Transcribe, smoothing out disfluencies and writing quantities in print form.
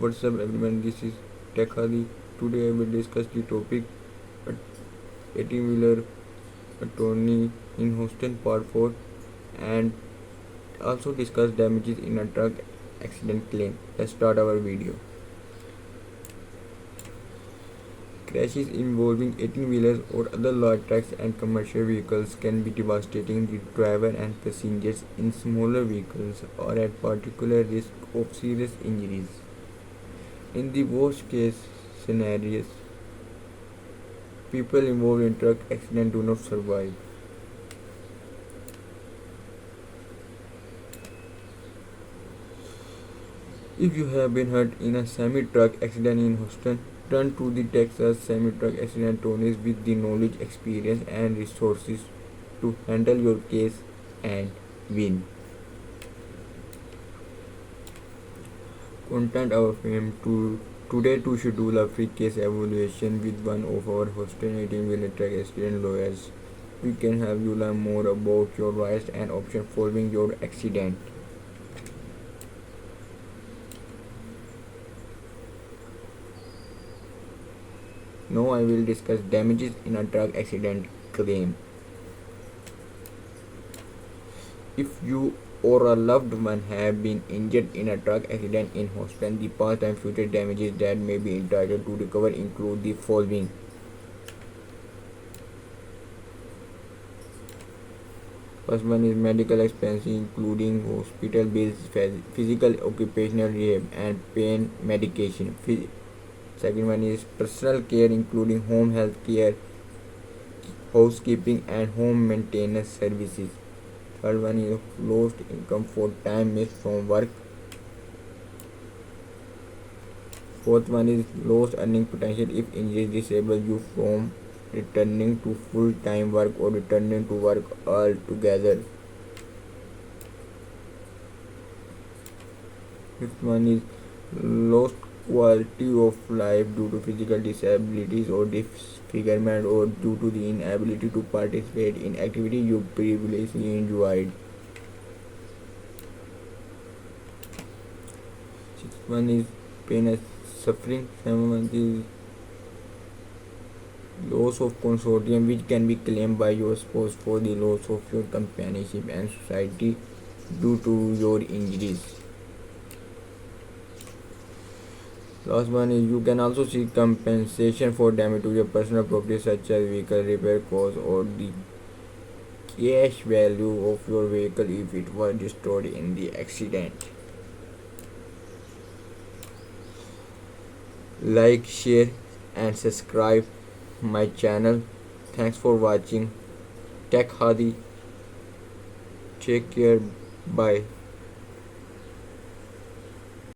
What's up everyone, this is Tech Hadi. Today I will discuss the topic 18-wheeler attorney in Houston Part 4 and also discuss damages in a truck accident claim. Let's start our video. Crashes involving 18-wheelers or other large trucks and commercial vehicles can be devastating. The driver and passengers in smaller vehicles are at particular risk of serious injuries. In the worst case scenarios, people involved in truck accident do not survive. If you have been hurt in a semi-truck accident in Houston, turn to the Texas semi-truck accident attorneys with the knowledge, experience and resources to handle your case and win. Contact our firm today to schedule a free case evaluation with one of our Houston 18-wheeler truck accident lawyers. We can help you learn more about your rights and options following your accident. Now I will discuss damages in a truck accident claim. If you or a loved one have been injured in a truck accident in Houston, the past and future damages that may be entitled to recover include the following. First one is medical expenses including hospital bills, physical occupational rehab and pain medication. Second one is personal care including home health care, housekeeping and home maintenance services. Third one is lost income for time missed from work. Fourth one is lost earning potential if injuries disable you from returning to full-time work or returning to work altogether. Fifth one is lost quality of life due to physical disabilities or disfigurement or due to the inability to participate in activity you previously enjoyed. Sixth one is pain and suffering. Seventh one is loss of consortium which can be claimed by your spouse for the loss of your companionship and society due to your injuries. Last one is you can also seek compensation for damage to your personal property such as vehicle repair costs or the cash value of your vehicle if it was destroyed in the accident. Like, share and subscribe my channel. Thanks for watching. Tech Hadi. Take care. Bye.